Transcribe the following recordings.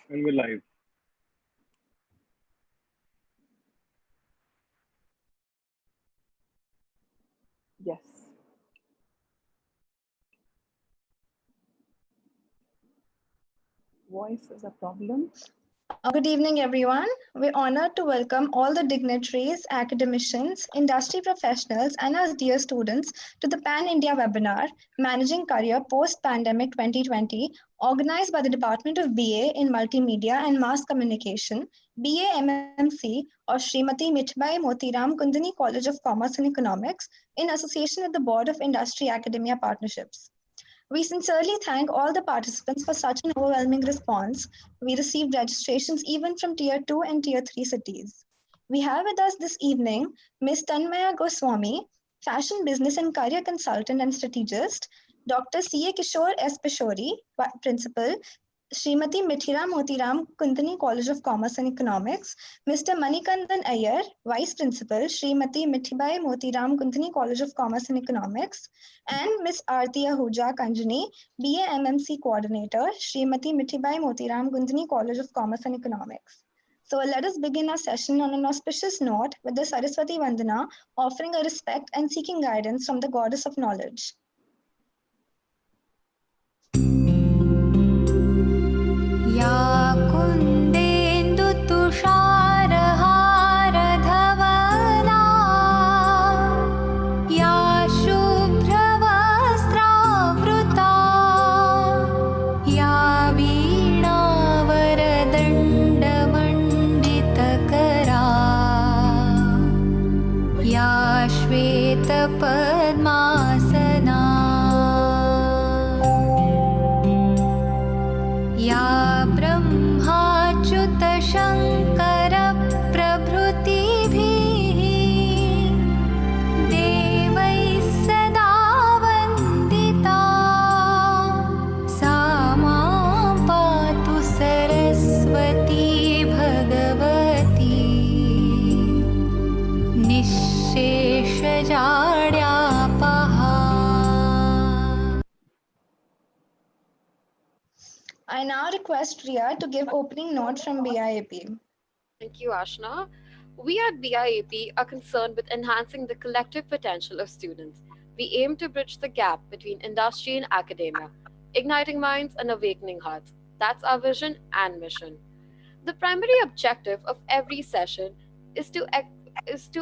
And we're live. Yes. Voice is a problem. Good evening, everyone. We're honored to welcome all the dignitaries, academicians, industry professionals, and our dear students to the Pan India webinar, Managing Career Post Pandemic 2020, organized by the Department of BA in Multimedia and Mass Communication, BA MMC, or Srimati Mithbai Motiram Kundani College of Commerce and Economics, in association with the Board of Industry Academia Partnerships. We sincerely thank all the participants for such an overwhelming response. We received registrations even from Tier 2 and Tier 3 cities. We have with us this evening Ms. Tanmaya Goswami, fashion business and career consultant and strategist, Dr. C.A. Kishore S. Pishori, principal, Srimati Mithira Motiram Kundani College of Commerce and Economics, Mr. Manikandan Iyer, Vice Principal, Srimati Mithibai Motiram Kundani College of Commerce and Economics, and Ms. Aarti Ahuja Kanjani, BA MMC Coordinator, Srimati Mithibai Motiram Kundani College of Commerce and Economics. So let us begin our session on an auspicious note with the Saraswati Vandana, offering a respect and seeking guidance from the goddess of knowledge. या कुन्देन्दुतुषारहारधवला या शुभ्रवस्त्रावृता या वीणावरदण्डमण्डितकरा या श्वेतपद्मासना या ब्रह्माच्युतशङ्करप्रभृतिभिः देवैः सदा वन्दिता सा मां पातु Saraswati Bhagwati निःशेषजाड्यापहा. I now request Riya to give opening note from BIAP. Thank you, Ashna. We at BIAP are concerned with enhancing the collective potential of students. We aim to bridge the gap between industry and academia, igniting minds and awakening hearts. That's our vision and mission. The primary objective of every session is to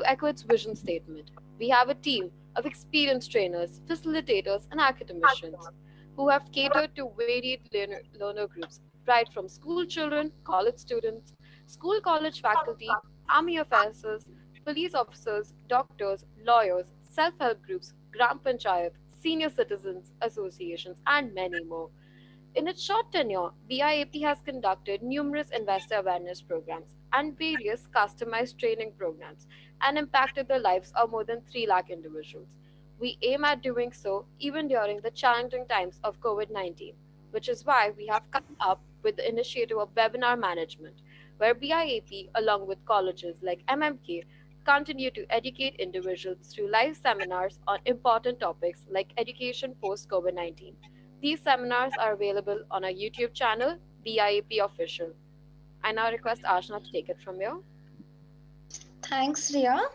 echo its vision statement. We have a team of experienced trainers, facilitators, and academicians who have catered to varied learner groups, right from school children, college students, school college faculty, army officers, police officers, doctors, lawyers, self help groups, Gram Panchayat, senior citizens associations, and many more. In its short tenure, BIAP has conducted numerous investor awareness programs and various customized training programs and impacted the lives of more than 3 lakh individuals. We aim at doing so even during the challenging times of COVID 19, which is why we have come up with the initiative of webinar management, where BIAP, along with colleges like MMK, continue to educate individuals through live seminars on important topics like education post COVID 19. These seminars are available on our YouTube channel, BIAP Official. I now request Ashna to take it from here. Thanks, Riya.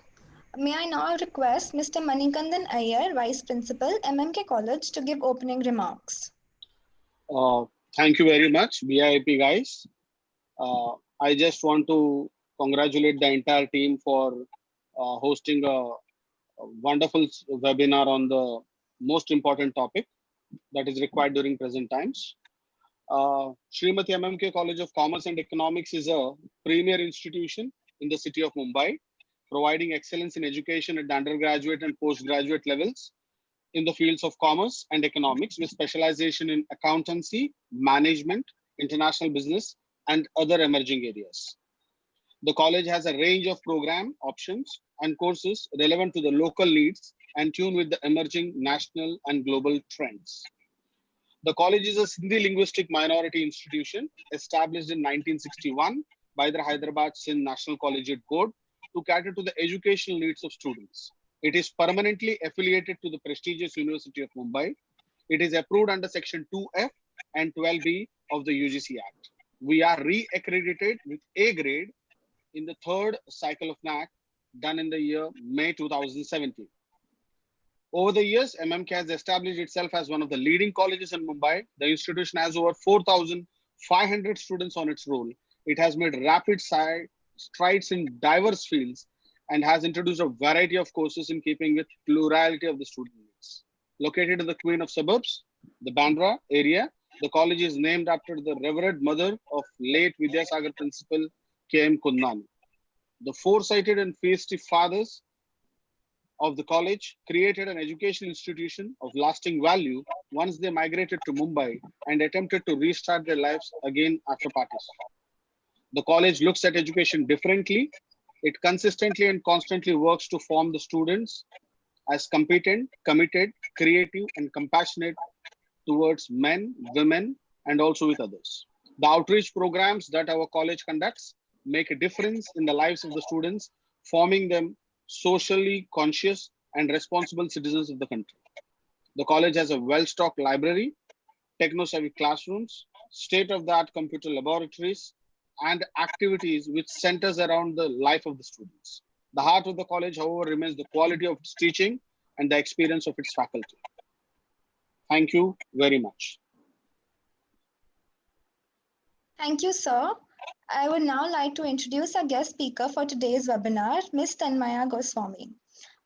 May I now request Mr. Manikandan Iyer, Vice Principal, MMK College, to give opening remarks. Thank you very much, BIP guys. I just want to congratulate the entire team for hosting a wonderful webinar on the most important topic that is required during present times. Srimati MMK College of Commerce and Economics is a premier institution in the city of Mumbai, providing excellence in education at the undergraduate and postgraduate levels in the fields of commerce and economics with specialization in accountancy, management, international business, and other emerging areas. The college has a range of program options and courses relevant to the local needs and tune with the emerging national and global trends. The college is a Sindhi linguistic minority institution established in 1961 by the Hyderabad Sindh National Collegiate Board to cater to the educational needs of students. It is permanently affiliated to the prestigious University of Mumbai. It is approved under Section 2F and 12B of the UGC Act. We are re-accredited with A grade in the third cycle of NAC done in the year May 2017. Over the years, MMK has established itself as one of the leading colleges in Mumbai. The institution has over 4,500 students on its roll. It has made rapid strides in diverse fields and has introduced a variety of courses in keeping with plurality of the student needs. Located in the Queen of Suburbs, the Bandra area, the college is named after the Revered Mother of late Vidyasagar Principal K.M. Kundnani. The foresighted and feisty fathers of the college created an educational institution of lasting value once they migrated to Mumbai and attempted to restart their lives again after partition. The college looks at education differently. It consistently and constantly works to form the students as competent, committed, creative, and compassionate towards men, women, and also with others. The outreach programs that our college conducts make a difference in the lives of the students, forming them socially conscious and responsible citizens of the country. The college has a well-stocked library, techno-savvy classrooms, state-of-the-art computer laboratories, and activities which centers around the life of the students. The heart of the college, however, remains the quality of its teaching and the experience of its faculty. Thank you very much. Thank you, sir. I would now like to introduce our guest speaker for today's webinar, Ms. Tanmaya Goswami.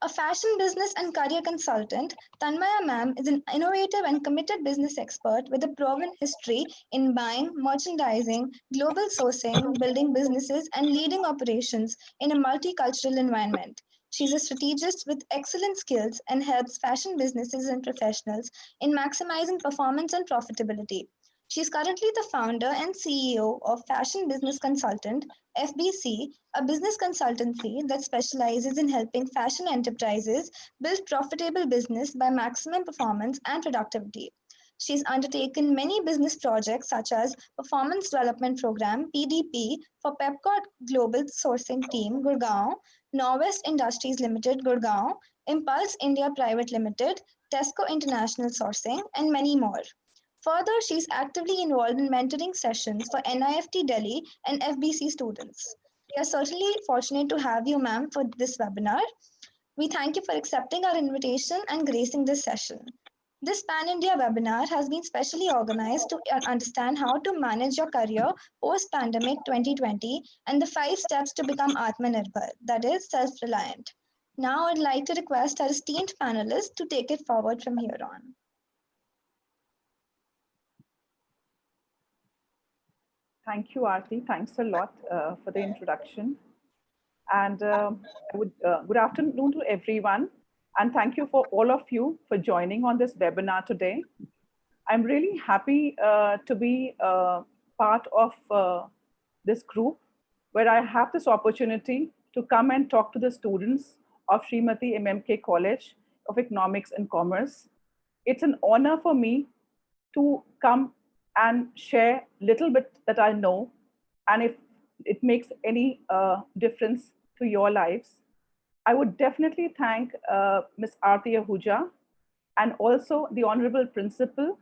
A fashion business and career consultant, Tanmaya ma'am is an innovative and committed business expert with a proven history in buying, merchandising, global sourcing, building businesses, and leading operations in a multicultural environment. She's a strategist with excellent skills and helps fashion businesses and professionals in maximizing performance and profitability. She is currently the founder and CEO of Fashion Business Consultant, FBC, a business consultancy that specializes in helping fashion enterprises build profitable business by maximum performance and productivity. She's undertaken many business projects such as Performance Development Program, PDP, for Pepcot Global Sourcing Team, Gurgaon, Norwest Industries Limited, Gurgaon, Impulse India Private Limited, Tesco International Sourcing, and many more. Further, she's actively involved in mentoring sessions for NIFT Delhi and FBC students. We are certainly fortunate to have you, ma'am, for this webinar. We thank you for accepting our invitation and gracing this session. This Pan-India webinar has been specially organized to understand how to manage your career post-pandemic 2020 and the 5 steps to become Atmanirbhar, that is self-reliant. Now I'd like to request our esteemed panelists to take it forward from here on. Thank you, Aarti. Thanks a lot for the introduction. And good afternoon to everyone. And thank you for all of you for joining on this webinar today. I'm really happy to be part of this group where I have this opportunity to come and talk to the students of Srimati MMK College of Economics and Commerce. It's an honor for me to come and share a little bit that I know, and if it makes any difference to your lives. I would definitely thank Ms. Aarti Ahuja and also the Honorable Principal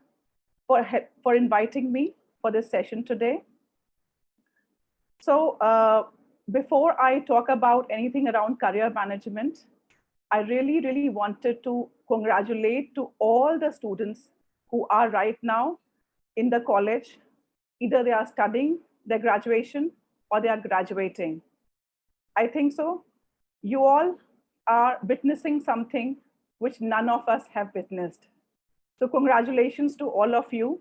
for inviting me for this session today. So before I talk about anything around career management, I really wanted to congratulate to all the students who are right now in the college. Either they are studying their graduation or they are graduating. I think so. You all are witnessing something which none of us have witnessed. So congratulations to all of you.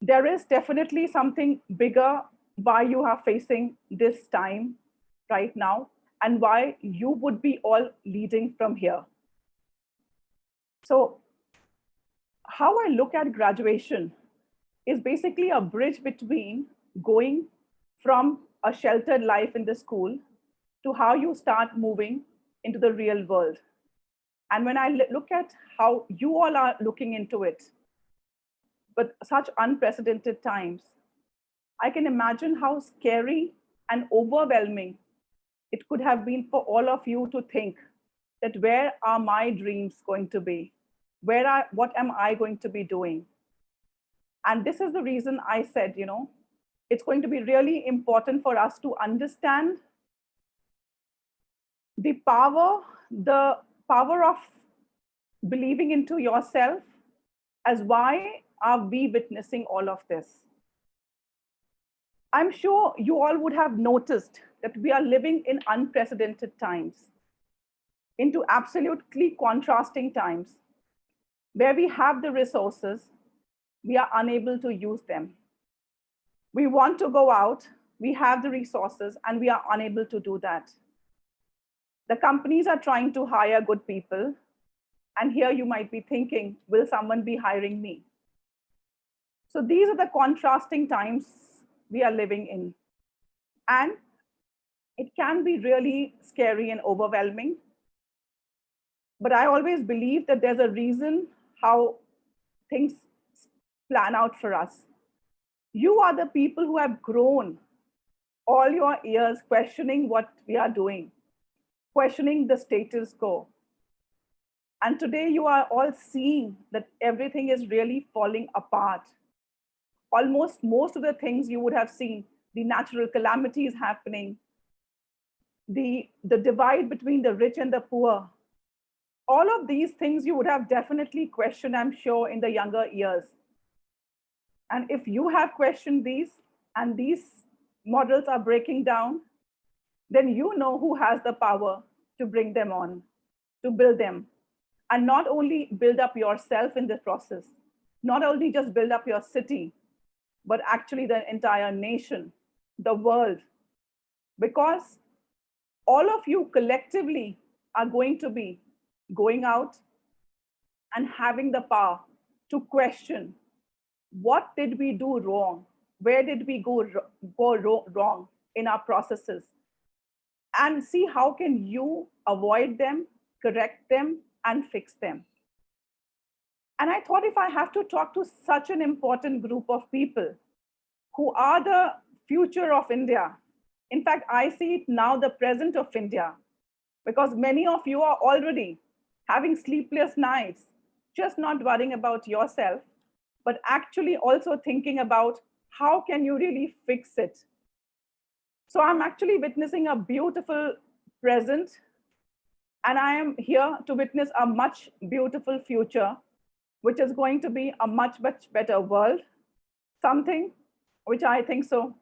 There is definitely something bigger why you are facing this time right now and why you would be all leading from here. So how I look at graduation is basically a bridge between going from a sheltered life in the school to how you start moving into the real world. And when I look at how you all are looking into it, but such unprecedented times, I can imagine how scary and overwhelming it could have been for all of you to think that where are my dreams going to be? What am I going to be doing? And this is the reason I said, it's going to be really important for us to understand the power of believing into yourself, as why are we witnessing all of this. I'm sure you all would have noticed that we are living in unprecedented times, into absolutely contrasting times, where we have the resources, we are unable to use them. We want to go out, we have the resources, and we are unable to do that. The companies are trying to hire good people, and here you might be thinking, will someone be hiring me? So these are the contrasting times we are living in. And it can be really scary and overwhelming. But I always believe that there's a reason how things plan out for us. You are the people who have grown all your years questioning what we are doing, questioning the status quo. And today you are all seeing that everything is really falling apart. Almost most of the things you would have seen, the natural calamities happening, the divide between the rich and the poor, all of these things you would have definitely questioned, I'm sure, in the younger years. And if you have questioned these and these models are breaking down, then you know who has the power to bring them on, to build them. And not only build up yourself in the process, not only just build up your city, but actually the entire nation, the world. Because all of you collectively are going to be going out and having the power to question, what did we do wrong? Where did we go wrong in our processes? And see how can you avoid them, correct them, and fix them. And I thought, if I have to talk to such an important group of people who are the future of India, in fact, I see it now, the present of India, because many of you are already having sleepless nights, just not worrying about yourself, but actually also thinking about how can you really fix it. So I'm actually witnessing a beautiful present, and I am here to witness a much beautiful future, which is going to be a much, much better world, something which I think so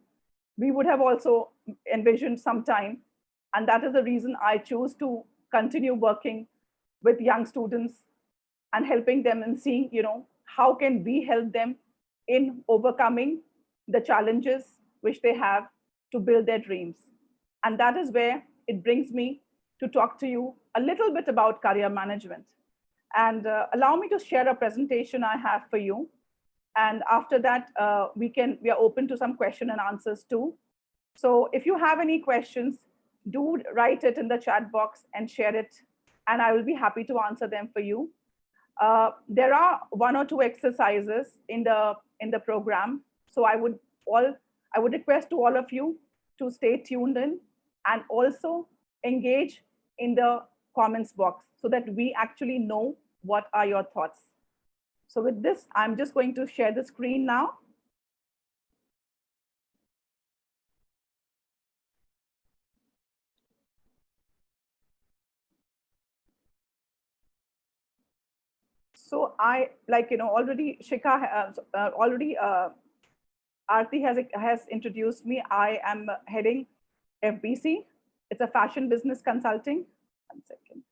we would have also envisioned sometime. And that is the reason I choose to continue working with young students and helping them and seeing, how can we help them in overcoming the challenges which they have to build their dreams. And that is where it brings me to talk to you a little bit about career management. And allow me to share a presentation I have for you. And after that, we are open to some question and answers too. So if you have any questions, do write it in the chat box and share it, and I will be happy to answer them for you. There are 1 or 2 exercises in the program. So I would request to all of you to stay tuned in and also engage in the comments box so that we actually know what are your thoughts. So with this, I'm just going to share the screen now. So I, already Shikha, Aarti has introduced me. I am heading FBC. It's a fashion business consulting. 1 second.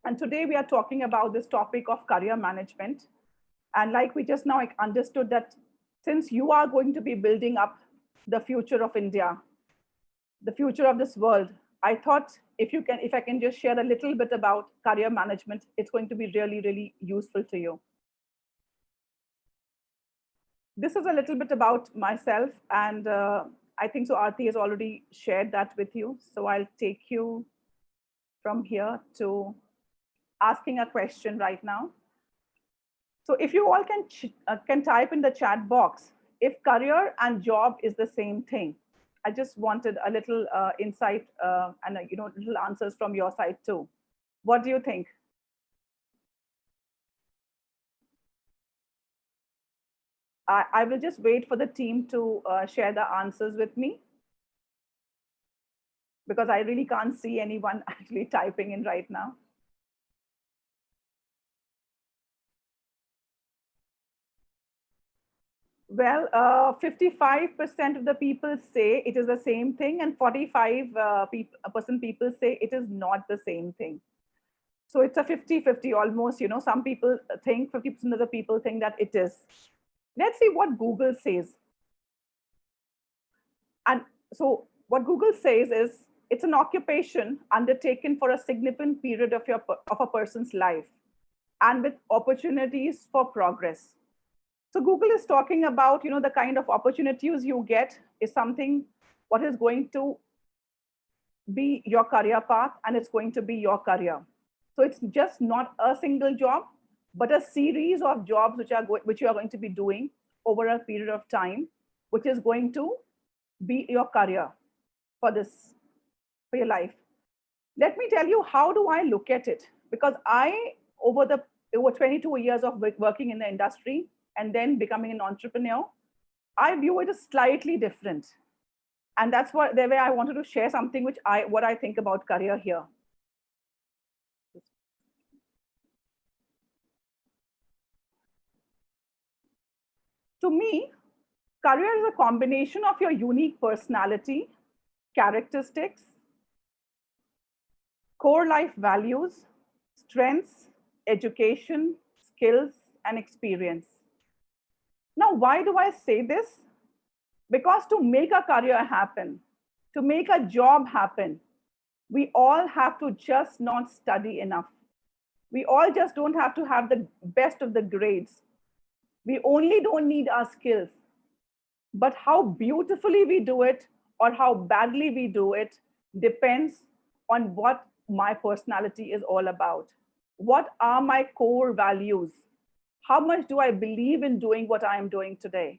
And today we are talking about this topic of career management. And like we just now understood that since you are going to be building up the future of India, the future of this world, I thought if I can just share a little bit about career management, it's going to be really, really useful to you. This is a little bit about myself, and I think so Aarti has already shared that with you. So I'll take you from here to asking a question right now. So if you all can type in the chat box, if career and job is the same thing. I just wanted a little insight and little answers from your side too. What do you think? I will just wait for the team to share the answers with me, because I really can't see anyone actually typing in right now. Well, 55% of the people say it is the same thing, and 45% people say it is not the same thing. So it's a 50-50 almost, some people think 50% of the people think that it is. Let's see what Google says. And so what Google says is it's an occupation undertaken for a significant period of a person's life and with opportunities for progress. So Google is talking about, the kind of opportunities you get is something what is going to be your career path, and it's going to be your career. So it's just not a single job, but a series of jobs which you are going to be doing over a period of time, which is going to be your career for your life. Let me tell you, how do I look at it? Because over 22 years of working in the industry and then becoming an entrepreneur, I view it as slightly different. And that's the way I wanted to share something what I think about career here. To me, career is a combination of your unique personality, characteristics, core life values, strengths, education, skills, and experience. Now, why do I say this? Because to make a career happen, to make a job happen, we all have to just not study enough. We all just don't have to have the best of the grades. We only don't need our skills. But how beautifully we do it or how badly we do it depends on what my personality is all about. What are my core values? How much do I believe in doing what I am doing today?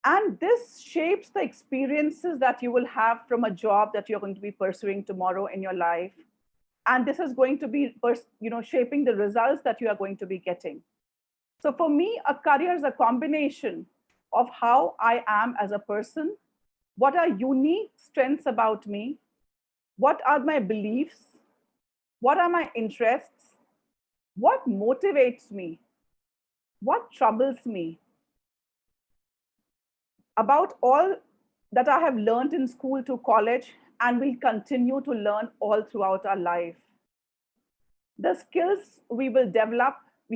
And this shapes the experiences that you will have from a job that you're going to be pursuing tomorrow in your life. And this is going to be, shaping the results that you are going to be getting. So for me, a career is a combination of how I am as a person, what are unique strengths about me, what are my beliefs, what are my interests, what motivates me, what troubles me, about all that I have learned in school to college and will continue to learn all throughout our life. The skills we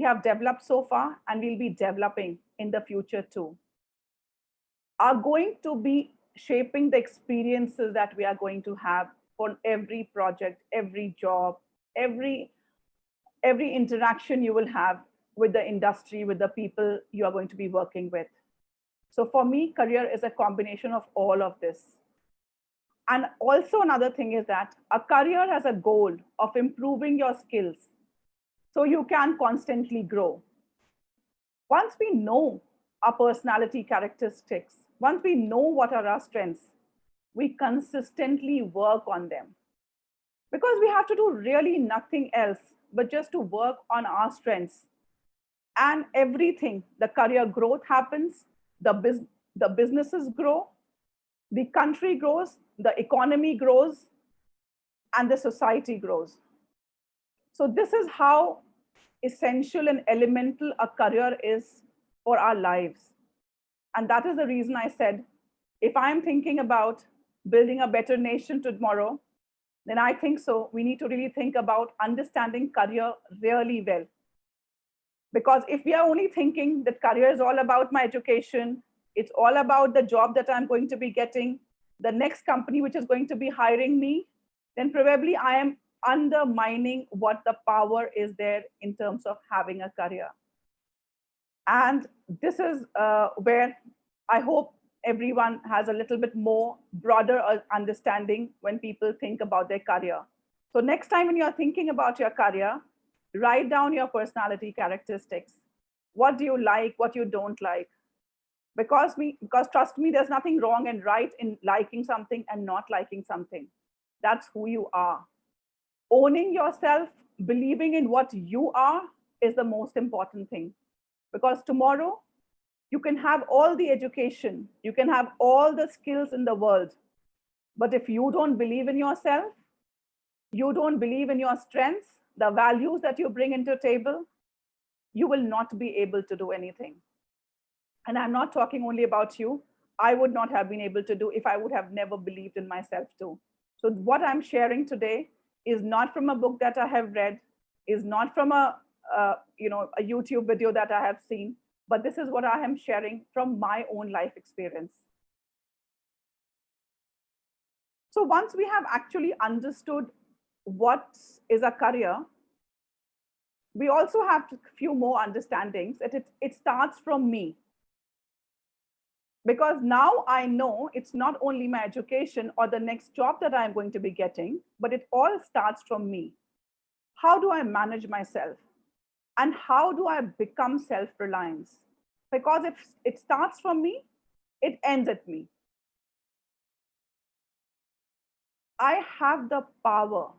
have developed so far and will be developing in the future too, are going to be shaping the experiences that we are going to have for every project, every job, every interaction you will have with the industry, with the people you are going to be working with. So for me, career is a combination of all of this. And also another thing is that a career has a goal of improving your skills so you can constantly grow. Once we know our personality characteristics, once we know what are our strengths, we consistently work on them. Because we have to do really nothing else but just to work on our strengths. And everything, the career growth happens, the businesses grow, the country grows, the economy grows, and the society grows. So this is how essential and elemental a career is for our lives. And that is the reason I said, if I'm thinking about building a better nation tomorrow, then I think so. We need to really think about understanding career really well. Because if we are only thinking that career is all about my education, it's all about the job that I'm going to be getting, the next company which is going to be hiring me, then probably I am undermining what the power is there in terms of having a career. And this is where I hope everyone has a little bit more broader understanding when people think about their career. So next time when you're thinking about your career, write down your personality characteristics. What do you like, what you don't like? Because trust me, there's nothing wrong and right in liking something and not liking something. That's who you are. Owning yourself, believing in what you are is the most important thing. Because tomorrow, You can have all the education, you can have all the skills in the world, but if you don't believe in yourself, you don't believe in your strengths, the values that you bring into the table, you will not be able to do anything. And I'm not talking only about you. I would not have been able to do if I would have never believed in myself too. So what I'm sharing today is not from a book that I have read, is not from a YouTube video that I have seen, but this is what I am sharing from my own life experience. So once we have actually understood what is a career, we also have a few more understandings that it starts from me. Because now I know it's not only my education or the next job that I'm going to be getting, but it all starts from me. How do I manage myself? And how do I become self-reliance? Because if it starts from me, it ends at me. I have the power.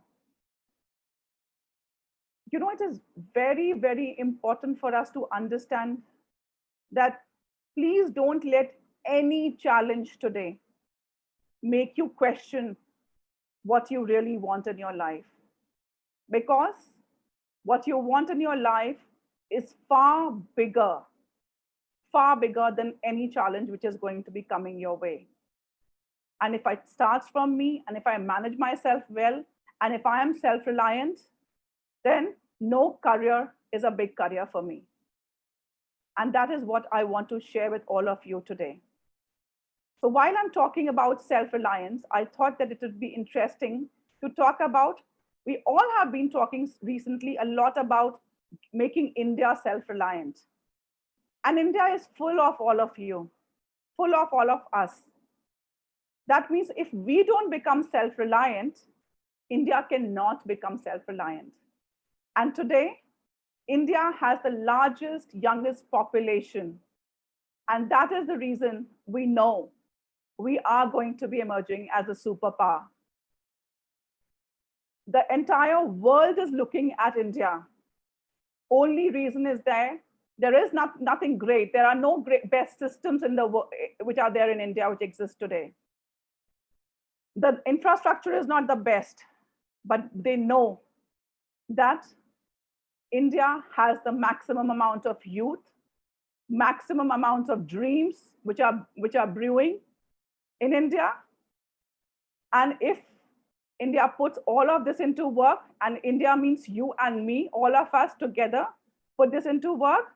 You know, it is very, very important for us to understand that please don't let any challenge today make you question what you really want in your life. Because what you want in your life is far bigger than any challenge which is going to be coming your way. And if it starts from me, and if I manage myself well, and if I am self-reliant, then no career is a big career for me. And that is what I want to share with all of you today. So while I'm talking about self-reliance, I thought that it would be interesting to talk about, we all have been talking recently a lot about making India self-reliant. And India is full of all of you, full of all of us. That means if we don't become self-reliant, India cannot become self-reliant. And today, India has the largest, youngest population. And that is the reason we know we are going to be emerging as a superpower. The entire world is looking at India. Only reason is there is nothing great. There are no great best systems in the world which are there in India which exist today. The infrastructure is not the best, but they know that India has the maximum amount of youth, maximum amount of dreams which are brewing in India. And if India puts all of this into work, and India means you and me, all of us together, put this into work,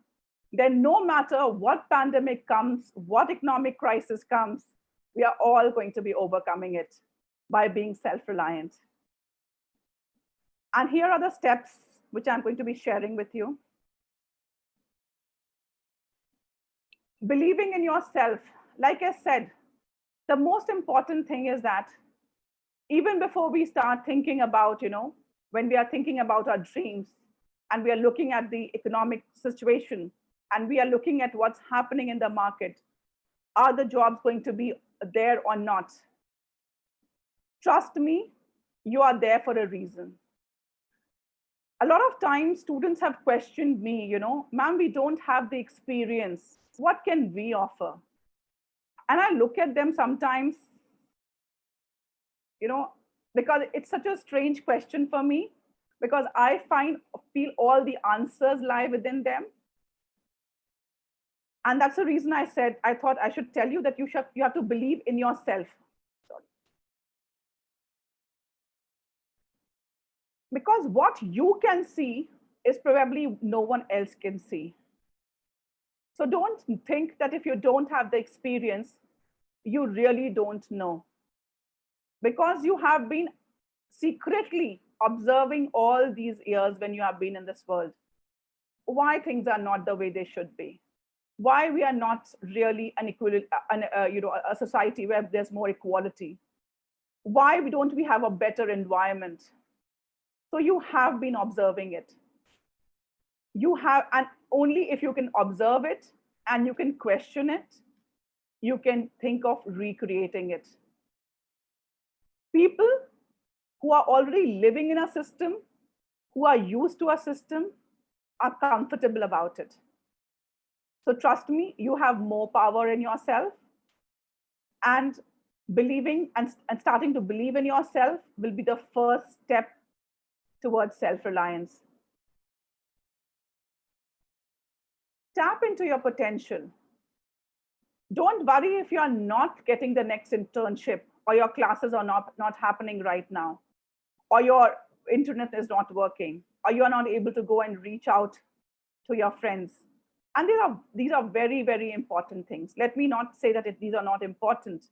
then no matter what pandemic comes, what economic crisis comes, we are all going to be overcoming it by being self-reliant. And here are the steps which I'm going to be sharing with you. Believing in yourself, like I said, the most important thing is that even before we start thinking about, when we are thinking about our dreams and we are looking at the economic situation and we are looking at what's happening in the market, are the jobs going to be there or not? Trust me, you are there for a reason. A lot of times students have questioned me, ma'am, we don't have the experience. What can we offer? And I look at them sometimes, because it's such a strange question for me, because I feel all the answers lie within them. And that's the reason I thought I should tell you that you have to believe in yourself. Sorry. Because what you can see is probably no one else can see. So don't think that if you don't have the experience, you really don't know. Because you have been secretly observing all these years when you have been in this world, why things are not the way they should be, why we are not really a society where there's more equality, why don't we have a better environment. So you have been observing it. You have, and only if you can observe it and you can question it, you can think of recreating it. People who are already living in a system, who are used to a system, are comfortable about it. So trust me, you have more power in yourself, and believing and starting to believe in yourself will be the first step towards self-reliance. Tap into your potential. Don't worry if you're not getting the next internship, or your classes are not happening right now, or your internet is not working, or you're not able to go and reach out to your friends. And these are very, very important things. Let me not say that these are not important,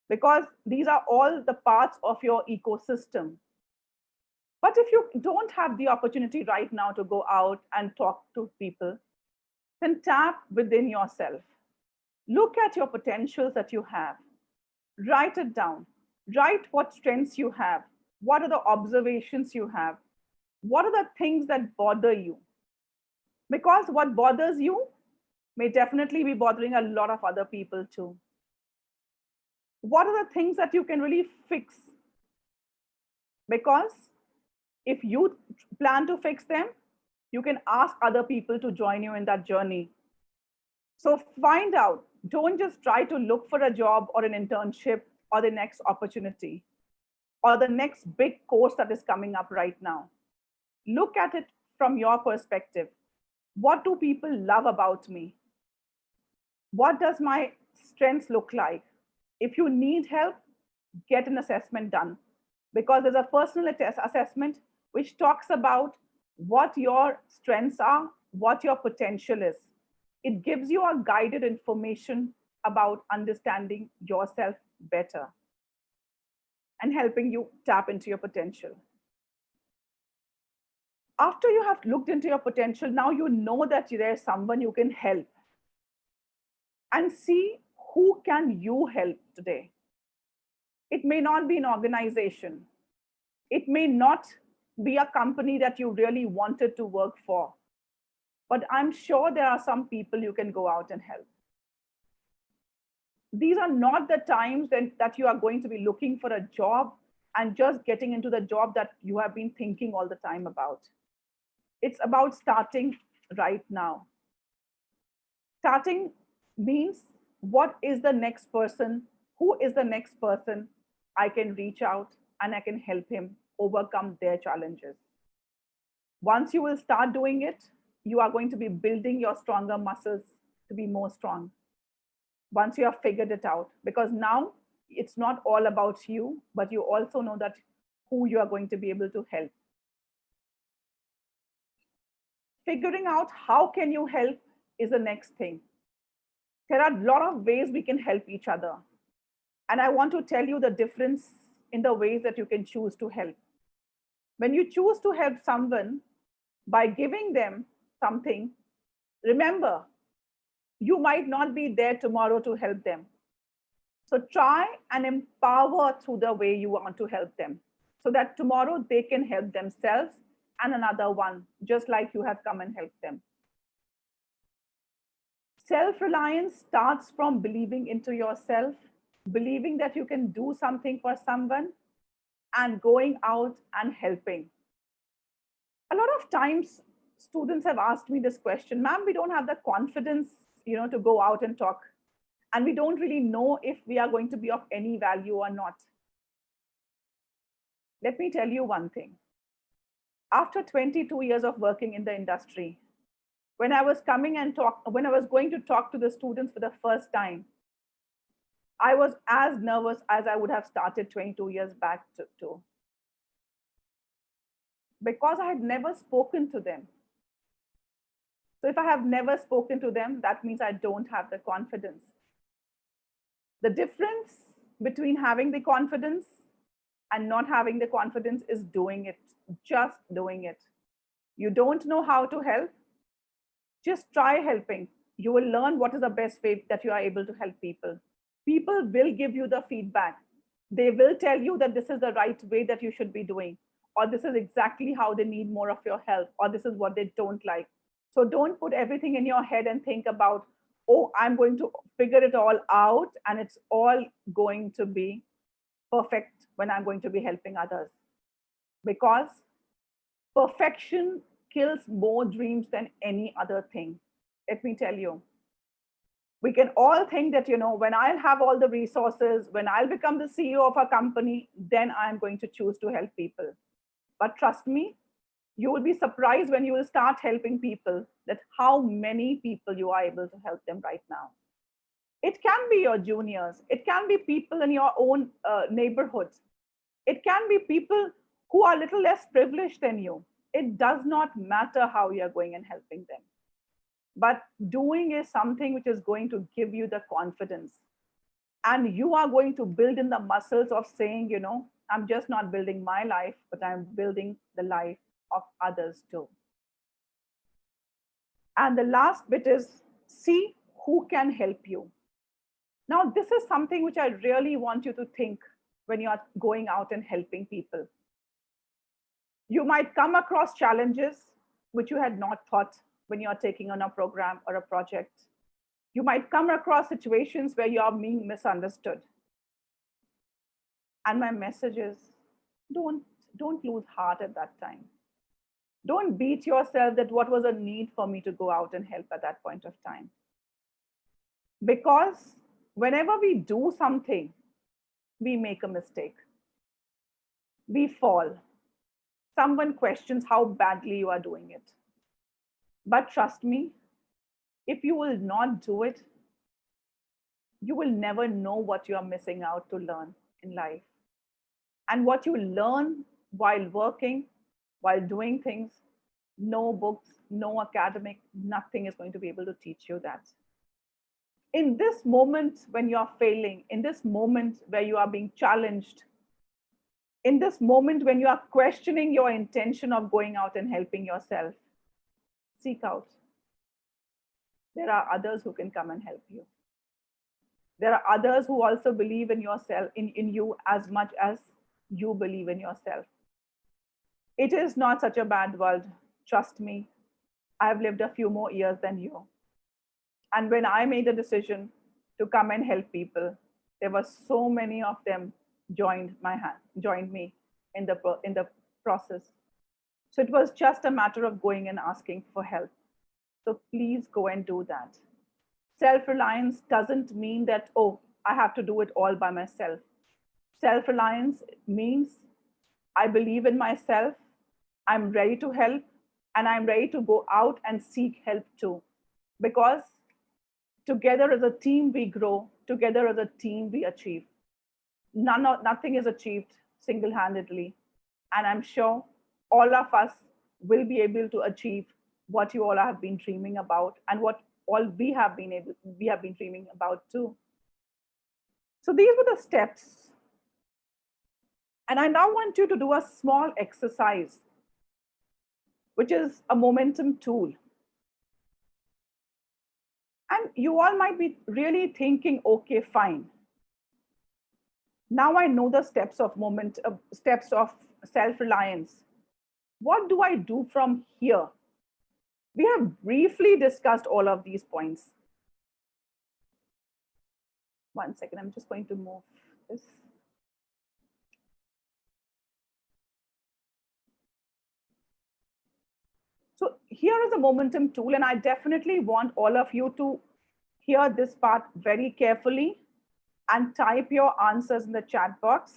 because these are all the parts of your ecosystem. But if you don't have the opportunity right now to go out and talk to people, then tap within yourself. Look at your potentials that you have. Write it down. Write what strengths you have. What are the observations you have? What are the things that bother you? Because what bothers you may definitely be bothering a lot of other people too. What are the things that you can really fix? Because if you plan to fix them, you can ask other people to join you in that journey. So find out, don't just try to look for a job or an internship or the next opportunity or the next big course that is coming up right now. Look at it from your perspective. What do people love about me? What does my strengths look like? If you need help, get an assessment done, because there's a personal assessment which talks about what your strengths are, what your potential is. It gives you a guided information about understanding yourself better and helping you tap into your potential. After you have looked into your potential, now you know that there's someone you can help, and see who can you help today. It may not be an organization. It may not be a company that you really wanted to work for, but I'm sure there are some people you can go out and help. These are not the times that you are going to be looking for a job and just getting into the job that you have been thinking all the time about. It's about starting right now. Starting means, what is the next person? Who is the next person I can reach out and I can help him overcome their challenges? Once you will start doing it, you are going to be building your stronger muscles to be more strong. Once you have figured it out, because now it's not all about you, but you also know that who you are going to be able to help. Figuring out how can you help is the next thing. There are a lot of ways we can help each other. And I want to tell you the difference in the ways that you can choose to help. When you choose to help someone by giving them something, remember, you might not be there tomorrow to help them. So try and empower through the way you want to help them, so that tomorrow they can help themselves and another one, just like you have come and helped them. Self-reliance starts from believing into yourself, believing that you can do something for someone, and going out and helping. A lot of times, students have asked me this question, ma'am, we don't have the confidence, to go out and talk. And we don't really know if we are going to be of any value or not. Let me tell you one thing. After 22 years of working in the industry, when I was going to talk to the students for the first time, I was as nervous as I would have started 22 years back to, because I had never spoken to them. So if I have never spoken to them, that means I don't have the confidence. The difference between having the confidence and not having the confidence is doing it, just doing it. You don't know how to help, just try helping. You will learn what is the best way that you are able to help people. People will give you the feedback. They will tell you that this is the right way that you should be doing, or this is exactly how they need more of your help, or this is what they don't like. So don't put everything in your head and think about, oh, I'm going to figure it all out and it's all going to be perfect when I'm going to be helping others. Because perfection kills more dreams than any other thing. Let me tell you, We can all think that, when I'll have all the resources, when I'll become the CEO of a company, then I'm going to choose to help people. But trust me, you will be surprised when you will start helping people that how many people you are able to help them right now. It can be your juniors. It can be people in your own neighborhood. It can be people who are a little less privileged than you. It does not matter how you're going and helping them. But doing is something which is going to give you the confidence. And you are going to build in the muscles of saying, I'm just not building my life, but I'm building the life of others too. And the last bit is see who can help you. Now, this is something which I really want you to think when you are going out and helping people. You might come across challenges which you had not thought when you are taking on a program or a project. You might come across situations where you are being misunderstood. And my message is, don't lose heart at that time. Don't beat yourself that what was a need for me to go out and help at that point of time. Because whenever we do something, we make a mistake. We fall. Someone questions how badly you are doing it. But trust me, if you will not do it, you will never know what you are missing out to learn in life. And what you learn while working, while doing things, no books, no academic, nothing is going to be able to teach you that. In this moment when you are failing, in this moment where you are being challenged, in this moment when you are questioning your intention of going out and helping yourself, seek out. There are others who can come and help you. There are others who also believe in yourself, in you as much as you believe in yourself. It is not such a bad world. Trust me, I've lived a few more years than you. And when I made a decision to come and help people, there were so many of them joined me in the process. So it was just a matter of going and asking for help. So please go and do that. Self-reliance doesn't mean that, oh, I have to do it all by myself. Self-reliance means I believe in myself, I'm ready to help, and I'm ready to go out and seek help too. Because together as a team, we grow. Together as a team, we achieve. Nothing is achieved single-handedly. And I'm sure all of us will be able to achieve what you all have been dreaming about and what all we have been dreaming about too. So these were the steps. And I now want you to do a small exercise, which is a momentum tool. And you all might be really thinking, okay, fine. Now I know the steps of self-reliance. What do I do from here? We have briefly discussed all of these points. 1 second, I'm just going to move this. So here is a momentum tool, and I definitely want all of you to hear this part very carefully and type your answers in the chat box.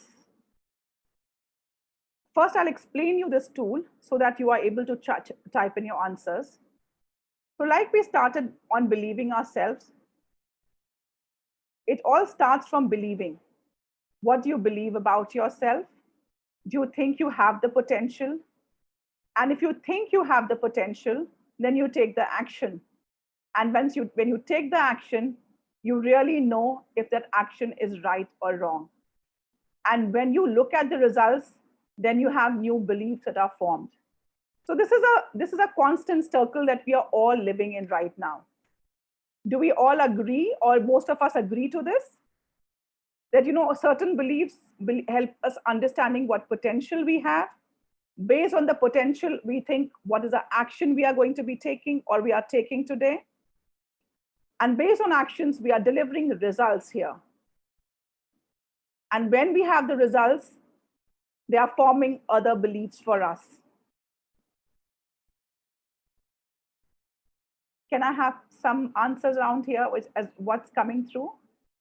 First, I'll explain you this tool so that you are able to type in your answers. So like we started on believing ourselves, it all starts from believing. What do you believe about yourself? Do you think you have the potential? And if you think you have the potential, then you take the action. And when you take the action, you really know if that action is right or wrong. And when you look at the results, then you have new beliefs that are formed. So this is a constant circle that we are all living in right now. Do we all agree, or most of us agree to this? That certain beliefs will help us understanding what potential we have. Based on the potential, we think what is the action we are going to be taking or we are taking today. And based on actions, we are delivering the results here. And when we have the results, they are forming other beliefs for us. Can I have some answers around here, which as what's coming through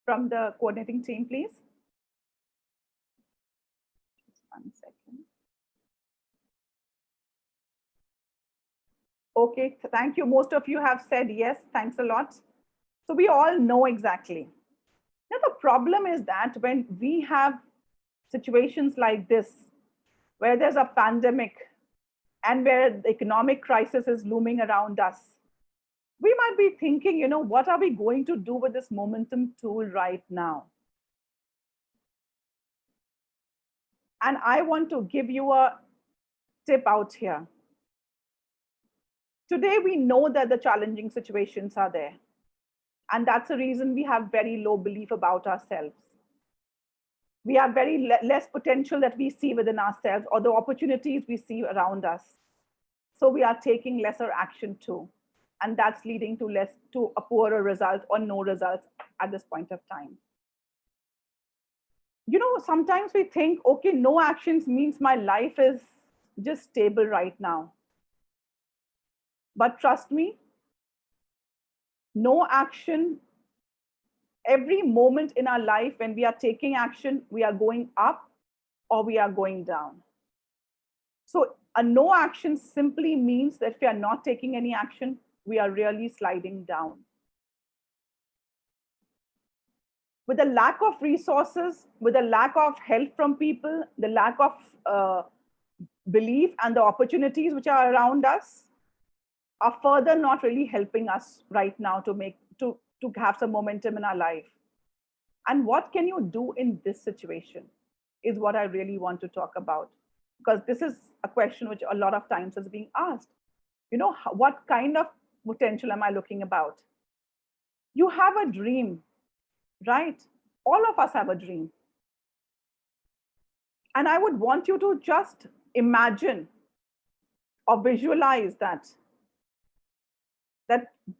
from the coordinating team, please? Just 1 second. Okay, thank you. Most of you have said yes. Thanks a lot. So we all know exactly. Now, the problem is that when we have situations like this, where there's a pandemic and where the economic crisis is looming around us, we might be thinking, what are we going to do with this momentum tool right now? And I want to give you a tip out here. Today, we know that the challenging situations are there. And that's the reason we have very low belief about ourselves. We have very less potential that we see within ourselves or the opportunities we see around us. So we are taking lesser action too. And that's leading to a poorer result or no results at this point of time. Sometimes we think, okay, no actions means my life is just stable right now. But trust me, no action, every moment in our life when we are taking action, we are going up or we are going down. So a no action simply means that if we are not taking any action, we are really sliding down. With the lack of resources, with the lack of help from people, the lack of belief and the opportunities which are around us are further not really helping us right now to have some momentum in our life. And what can you do in this situation is what I really want to talk about, because this is a question which a lot of times is being asked. What kind of potential am I looking about? You have a dream, right? All of us have a dream. And I would want you to just imagine or visualize that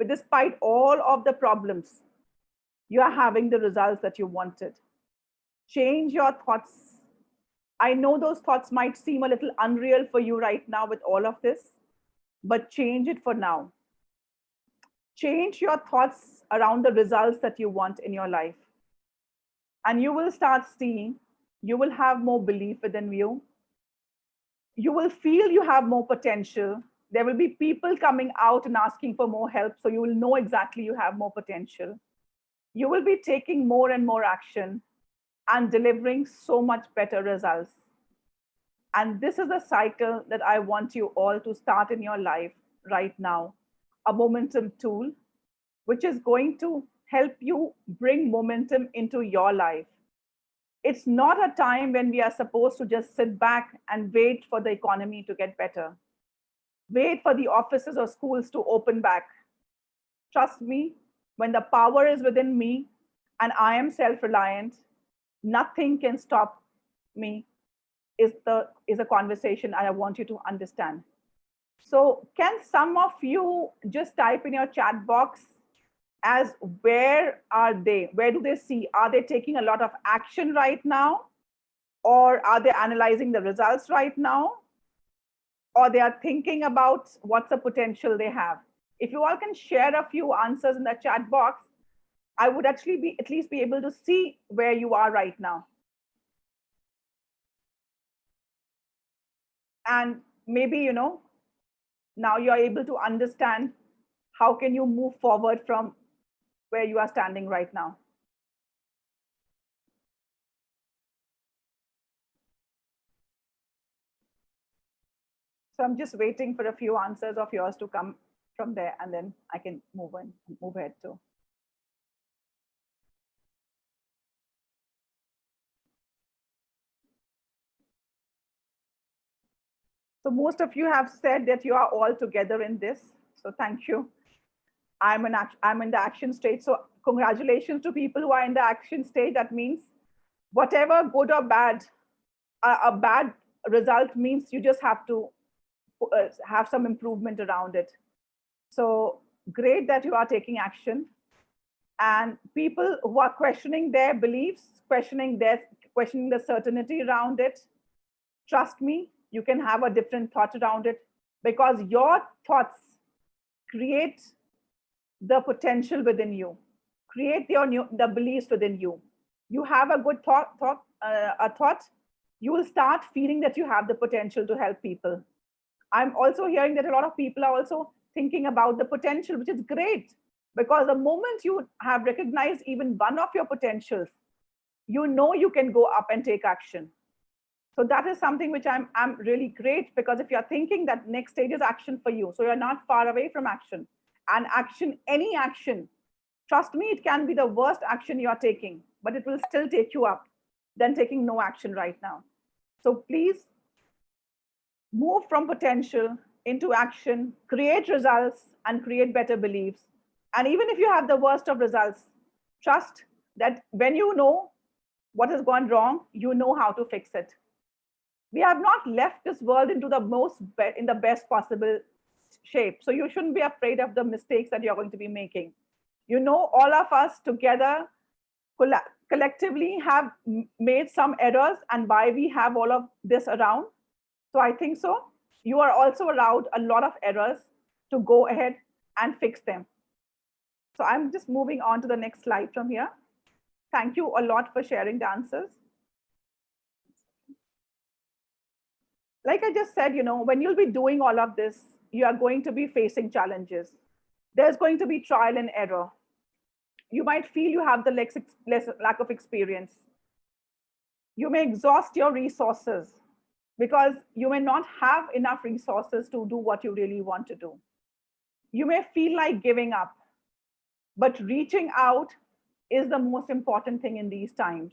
despite all of the problems, you are having the results that you wanted. Change your thoughts. I know those thoughts might seem a little unreal for you right now with all of this, but change it for now. Change your thoughts around the results that you want in your life. And you will start seeing, you will have more belief within you. You will feel you have more potential. There will be people coming out and asking for more help. So you will know exactly you have more potential. You will be taking more and more action and delivering so much better results. And this is a cycle that I want you all to start in your life right now. A momentum tool, which is going to help you bring momentum into your life. It's not a time when we are supposed to just sit back and wait for the economy to get better. Wait for the offices or schools to open back. Trust me, when the power is within me and I am self-reliant, nothing can stop me is a conversation I want you to understand. So can some of you just type in your chat box as where are they? Where do they see? Are they taking a lot of action right now? Or are they analyzing the results right now? Or they are thinking about what's the potential they have? If you all can share a few answers in the chat box, I would actually at least be able to see where you are right now. And maybe, now you're able to understand how can you move forward from where you are standing right now. So I'm just waiting for a few answers of yours to come from there, and then I can move ahead too. So most of you have said that you are all together in this. So thank you. I'm in the action stage. So congratulations to people who are in the action stage. That means whatever good or bad, a bad result means you just have to have some improvement around it. So great that you are taking action. And people who are questioning their beliefs, questioning the certainty around it, trust me, you can have a different thought around it, because your thoughts create the potential within you. Create the beliefs within you. You have a good thought, you will start feeling that you have the potential to help people. I'm also hearing that a lot of people are also thinking about the potential, which is great, because the moment you have recognized even one of your potentials, you know you can go up and take action. So that is something which I'm really great, because if you're thinking that next stage is action for you, so you're not far away from action. And action, any action, trust me, it can be the worst action you are taking, but it will still take you up than taking no action right now. So please move from potential into action, create results, and create better beliefs. And even if you have the worst of results, trust that when you know what has gone wrong, you know how to fix it. We have not left this world into in the best possible shape. So you shouldn't be afraid of the mistakes that you're going to be making. You know, all of us together collectively have made some errors, and why we have all of this around. So I think so. You are also allowed a lot of errors to go ahead and fix them. So I'm just moving on to the next slide from here. Thank you a lot for sharing the answers. Like I just said, when you'll be doing all of this, you are going to be facing challenges. There's going to be trial and error. You might feel you have the lack of experience. You may exhaust your resources because you may not have enough resources to do what you really want to do. You may feel like giving up, but reaching out is the most important thing in these times.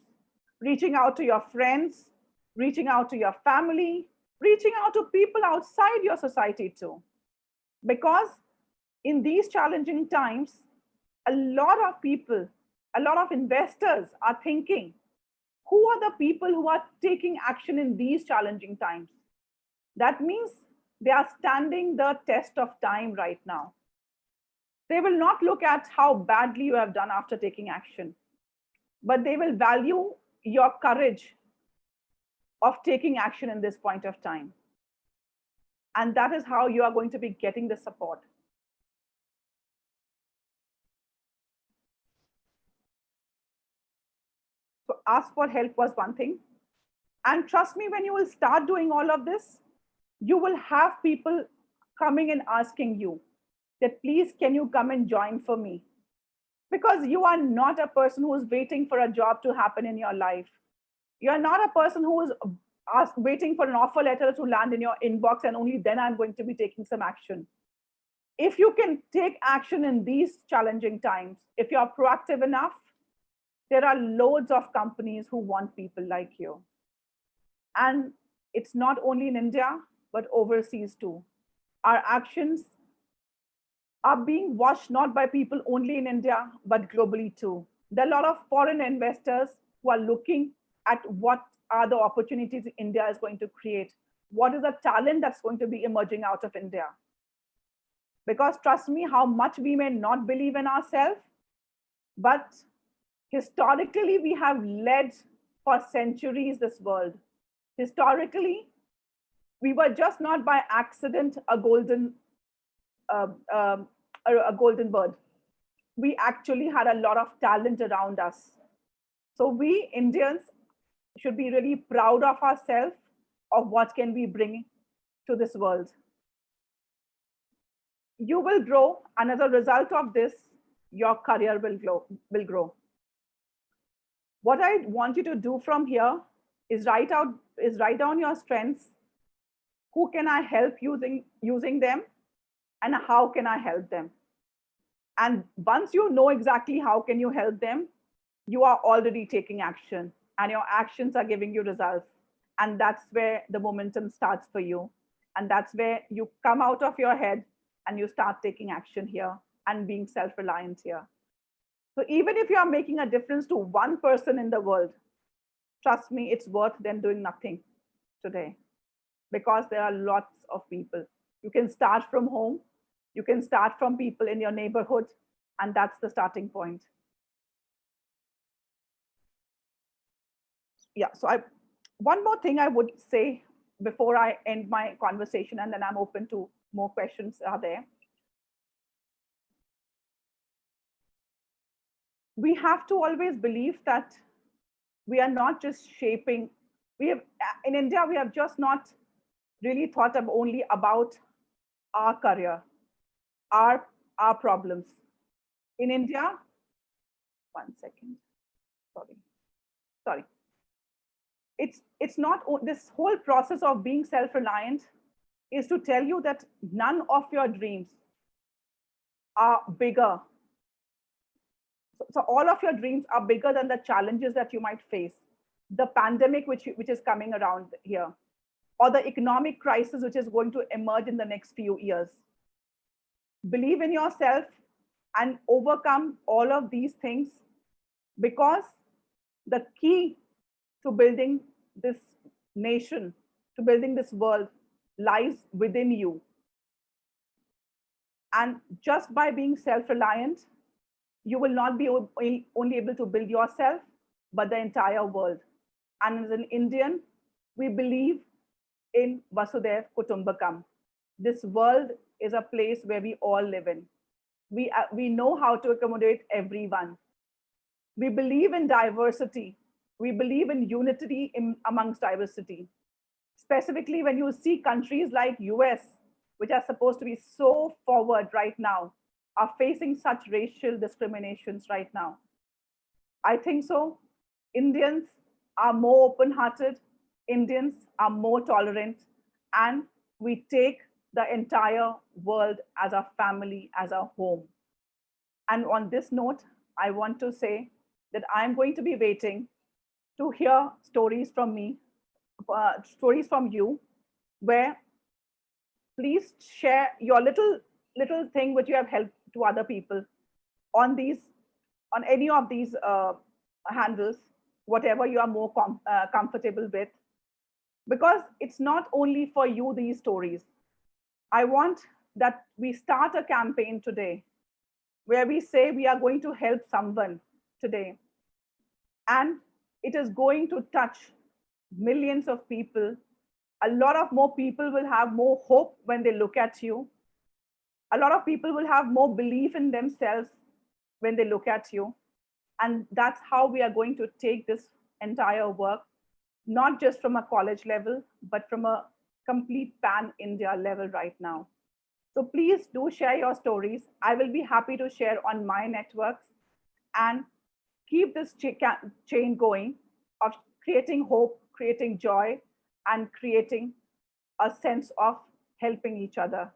Reaching out to your friends, reaching out to your family, reaching out to people outside your society too. Because in these challenging times, a lot of people, a lot of investors are thinking, who are the people who are taking action in these challenging times? That means they are standing the test of time right now. They will not look at how badly you have done after taking action, but they will value your courage of taking action in this point of time. And that is how you are going to be getting the support. So ask for help was one thing. And trust me, when you will start doing all of this, you will have people coming and asking you that, please, can you come and join for me? Because you are not a person who is waiting for a job to happen in your life. You are not a person who is waiting for an offer letter to land in your inbox and only then I'm going to be taking some action. If you can take action in these challenging times, if you're proactive enough, there are loads of companies who want people like you. And it's not only in India, but overseas too. Our actions are being watched not by people only in India, but globally too. There are a lot of foreign investors who are looking at what are the opportunities India is going to create. What is the talent that's going to be emerging out of India? Because trust me, how much we may not believe in ourselves, but historically, we have led for centuries this world. Historically, we were just not by accident a golden bird. We actually had a lot of talent around us. So we Indians should be really proud of ourselves, of what can we bring to this world. You will grow, and as a result of this, your career will grow. What I want you to do from here is write down your strengths. Who can I help using them, and how can I help them? And once you know exactly how can you help them, you are already taking action, and your actions are giving you results. And that's where the momentum starts for you. And that's where you come out of your head and you start taking action here and being self-reliant here. So even if you are making a difference to one person in the world, trust me, it's worth them doing nothing today, because there are lots of people. You can start from home. You can start from people in your neighborhood, and that's the starting point. Yeah, so one more thing I would say before I end my conversation, and then I'm open to more questions are there. we have to always believe that we are not just shaping, we have, in India, we have just not really thought of only about our career, our, our problems. In India, one second, sorry, sorry. It's not, this whole process of being self-reliant is to tell you that none of your dreams are bigger. So all of your dreams are bigger than the challenges that you might face. The pandemic, which is coming around here, or the economic crisis, which is going to emerge in the next few years. Believe in yourself and overcome all of these things, because the key to building this nation, to building this world, lies within you. And just by being self-reliant, you will not be only able to build yourself, but the entire world. And as an Indian, we believe in Vasudhaiv Kutumbakam. This world is a place where we all live in. We know how to accommodate everyone. We believe in diversity. We believe in unity amongst diversity. Specifically, when you see countries like US, which are supposed to be so forward right now, are facing such racial discriminations right now. I think so. Indians are more open-hearted. Indians are more tolerant, and we take the entire world as a family, as a home. And on this note, I want to say that I'm going to be waiting to hear stories from me, stories from you, where please share your little thing which you have helped to other people on any of these handles, whatever you are more comfortable with, because it's not only for you, these stories. I want that we start a campaign today where we say we are going to help someone today, and it is going to touch millions of people. A lot of more people will have more hope when they look at you. A lot of people will have more belief in themselves when they look at you. And that's how we are going to take this entire work, not just from a college level, but from a complete pan-India level right now. So please do share your stories. I will be happy to share on my networks and keep this chain going of creating hope, creating joy, and creating a sense of helping each other.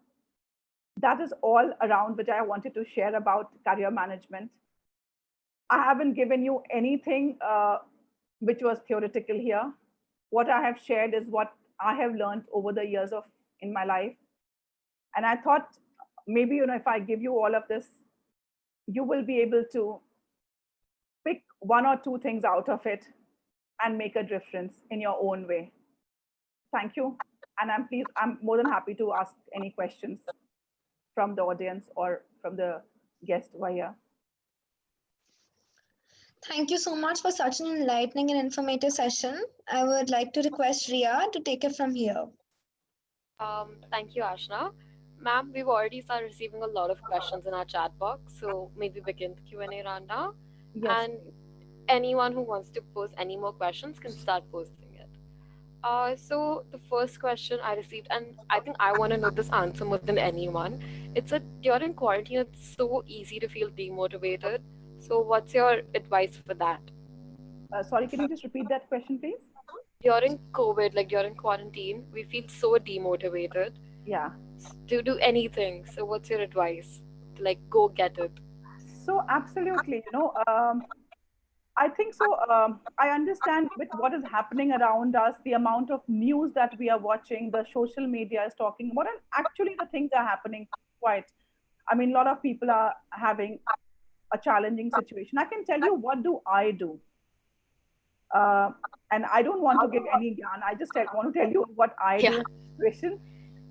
That is all around which I wanted to share about career management. I haven't given you anything which was theoretical here. What I have shared is what I have learned over the years of in my life. And I thought maybe, if I give you all of this, you will be able to pick one or two things out of it and make a difference in your own way. Thank you. And I'm more than happy to ask any questions from the audience or from the guest who are here. Thank you so much for such an enlightening and informative session. I would like to request Ria to take it from here. Thank you, Ashna. Ma'am, we've already started receiving a lot of questions in our chat box, so maybe begin the Q&A round now. Yes. And anyone who wants to pose any more questions can start posting it. So the first question I received, and I think I want to know this answer more than anyone. It's that during quarantine, it's so easy to feel demotivated. So what's your advice for that? Sorry, can you just repeat that question, please? During COVID, like during quarantine, we feel so demotivated. Yeah. To do anything. So what's your advice? To like go get it. So absolutely, I think so. I understand with what is happening around us, the amount of news that we are watching, the social media is talking about, and actually the things are happening quite. I mean, a lot of people are having a challenging situation. I can tell you what do I do. And I don't want to give any yarn. I just want to tell you what I do in this situation,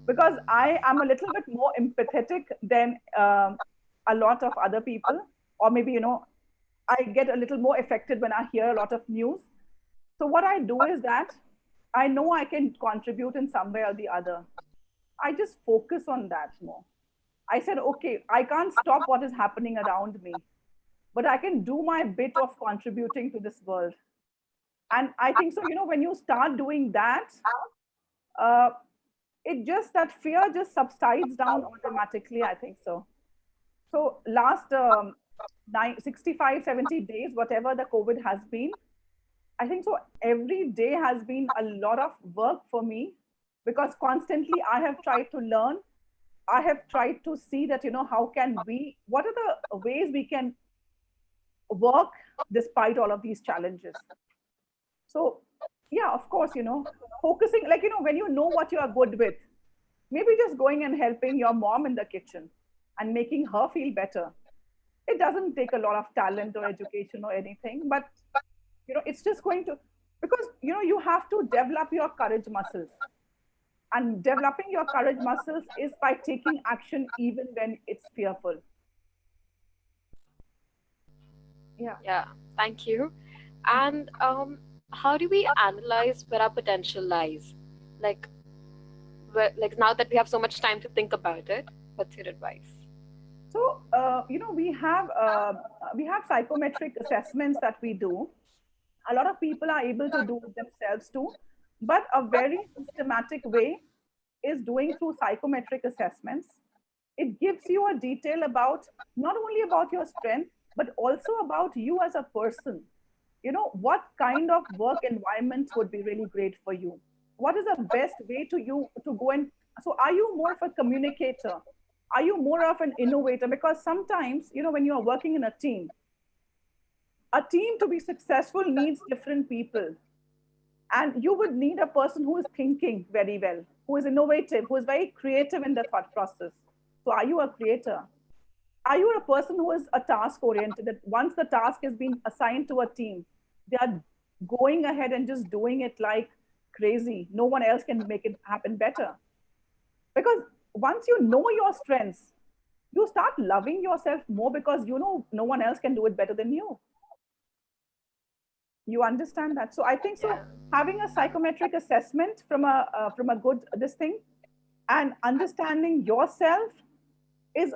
because I am a little bit more empathetic than a lot of other people, or maybe, I get a little more affected when I hear a lot of news. So what I do is that I know I can contribute in some way or the other. I just focus on that more. I said, okay, I can't stop what is happening around me, but I can do my bit of contributing to this world. And I think so, when you start doing that, uh, it just, that fear just subsides down automatically, I think so. So last 65, 70 days, whatever the COVID has been, I think so every day has been a lot of work for me, because constantly I have tried to learn. I have tried to see that, how can we, what are the ways we can work despite all of these challenges. So yeah, of course, focusing, like, when you know what you are good with, maybe just going and helping your mom in the kitchen and making her feel better. It doesn't take a lot of talent or education or anything, but it's just going to, because you have to develop your courage muscles, and developing your courage muscles is by taking action even when it's fearful. Yeah. Yeah, thank you. And how do we analyze where our potential lies? Like, like now that we have so much time to think about it, what's your advice? So we have psychometric assessments that we do. A lot of people are able to do it themselves too, but a very systematic way is doing through psychometric assessments. It gives you a detail about, not only about your strength, but also about you as a person. What kind of work environment would be really great for you? What is the best way to you to go and, so are you more of a communicator? Are you more of an innovator? Because sometimes, when you are working in a team to be successful needs different people. And you would need a person who is thinking very well, who is innovative, who is very creative in the thought process. So are you a creator? Are you a person who is a task oriented, that once the task is being assigned to a team, they are going ahead and just doing it like crazy? No one else can make it happen better. Because once you know your strengths, you start loving yourself more, because no one else can do it better than you. You understand that? So I think so, Yeah. having a psychometric assessment from a good this thing, and understanding yourself is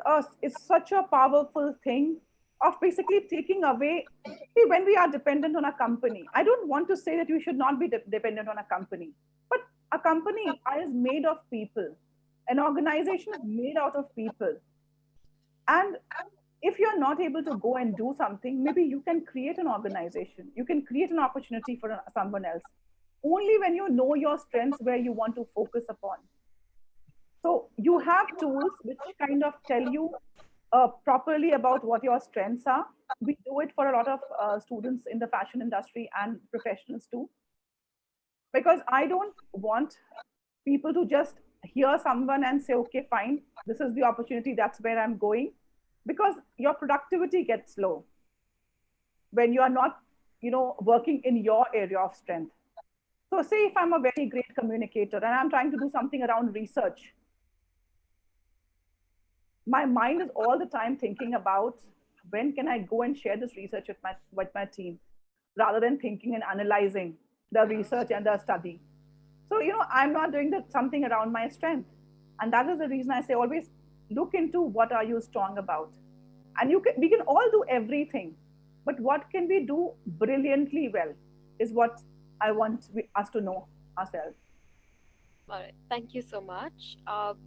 such a powerful thing of basically taking away. See, when we are dependent on a company, I don't want to say that you should not be dependent on a company, but a company is made of people. An organization is made out of people. And if you're not able to go and do something, maybe you can create an organization, you can create an opportunity for someone else, only when you know your strengths, where you want to focus upon. So you have tools which kind of tell you properly about what your strengths are. We do it for a lot of students in the fashion industry and professionals too, because I don't want people to just hear someone and say, okay, fine, this is the opportunity, that's where I'm going, because your productivity gets low when you are not, working in your area of strength. So say if I'm a very great communicator and I'm trying to do something around research, my mind is all the time thinking about, when can I go and share this research with my team, rather than thinking and analyzing the research and the study. So, I'm not doing something around my strength. And that is the reason I say, always look into what are you strong about. And we can all do everything, but what can we do brilliantly well is what I want us to know ourselves. All right, thank you so much.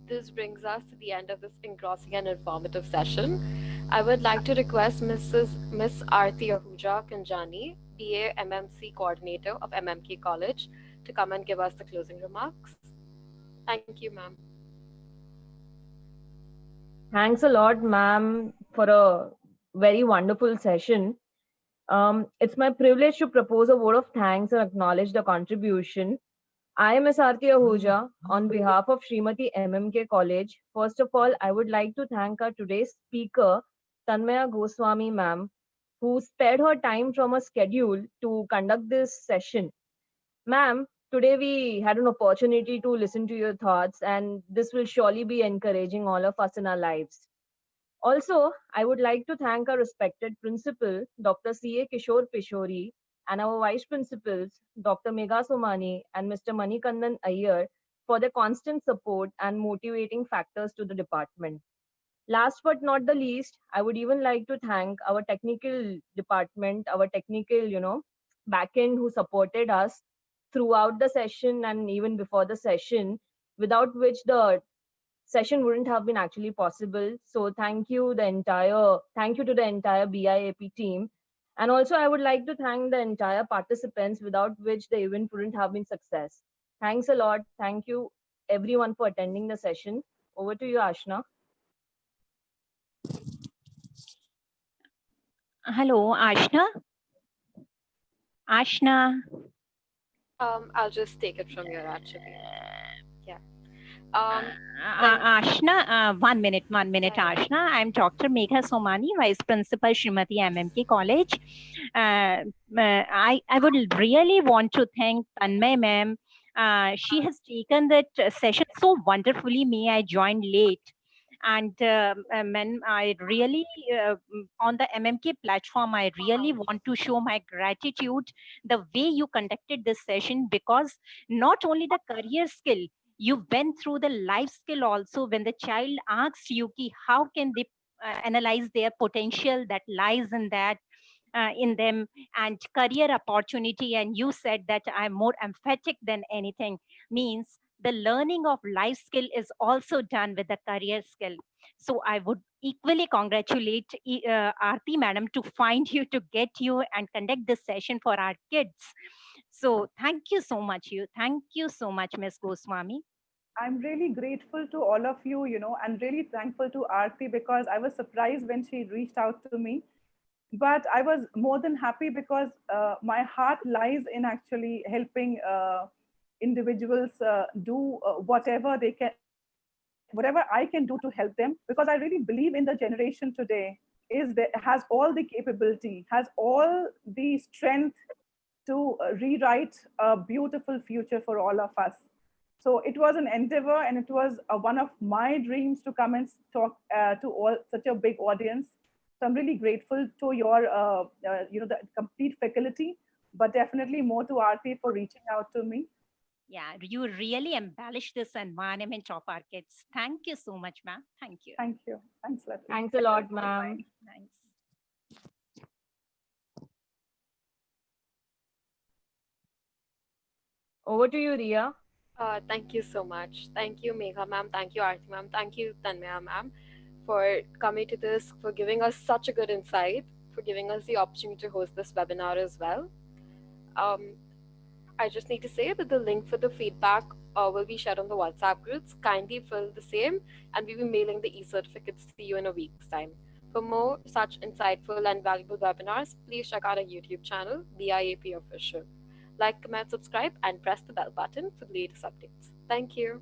This brings us to the end of this engrossing and informative session. I would like to request Miss Aarti Ahuja Kanjani, BA MMC Coordinator of MMK College, to come and give us the closing remarks. Thank you, ma'am. Thanks a lot, ma'am, for a very wonderful session. It's my privilege to propose a vote of thanks and acknowledge the contribution. I am Ms. Aarti Ahuja on behalf of Srimati MMK College. First of all, I would like to thank our today's speaker, Tanmaya Goswami ma'am, who spared her time from her schedule to conduct this session. Ma'am, today we had an opportunity to listen to your thoughts, and this will surely be encouraging all of us in our lives. Also, I would like to thank our respected principal, Dr. C.A. Kishore Pishori, and our vice principals, Dr. Megha Somani and Mr. Manikandan Iyer, for their constant support and motivating factors to the department. Last but not the least, I would even like to thank our technical department, our technical, backend who supported us throughout the session and even before the session, without which the session wouldn't have been actually possible. So thank you to the entire BIAP team. And also I would like to thank the entire participants without which the event wouldn't have been success. Thanks a lot. Thank you everyone for attending the session. Over to you, Ashna. Hello, Ashna. Ashna. I'll just take it from here actually. Yeah. Ashna, 1 minute, Yeah, yeah. Ashna. I'm Dr. Megha Somani, Vice Principal, Srimati MMK College. I would really want to thank Tanmay ma'am. She has taken that session so wonderfully. Me, I joined late. And ma'am, I really, on the MMK platform, I really want to show my gratitude the way you conducted this session, because not only the career skill, you went through the life skill also. When the child asks you ki how can they analyze their potential that lies in them, and career opportunity, and you said that I'm more emphatic than anything, means the learning of life skill is also done with the career skill. So I would equally congratulate Aarti madam to find you, to get you and conduct this session for our kids. So thank you so much, Miss Goswami. I'm really grateful to all of you, and really thankful to Aarti because I was surprised when she reached out to me. But I was more than happy because my heart lies in actually helping individuals do whatever they can, whatever I can do to help them. Because I really believe in the generation today is that has all the capability, has all the strength to rewrite a beautiful future for all of us. So it was an endeavor, and it was one of my dreams to come and talk to all such a big audience. So I'm really grateful to your, the complete faculty, but definitely more to Aarti for reaching out to me. Yeah, you really embellish this environment of our kids. Thank you so much, ma'am. Thank you. Thank you. Thanks, Lati. Thanks a lot, ma'am. Thanks. Over to you, Ria. Thank you so much. Thank you, Megha ma'am. Thank you, Aarti ma'am. Thank you, Tanmaya ma'am, for coming to this, for giving us such a good insight, for giving us the opportunity to host this webinar as well. Um, I just need to say that the link for the feedback will be shared on the WhatsApp groups. Kindly fill the same, and we'll be mailing the e-certificates to you in a week's time. For more such insightful and valuable webinars, please check out our YouTube channel, BIAP Official. Like, comment, subscribe, and press the bell button for the latest updates. Thank you.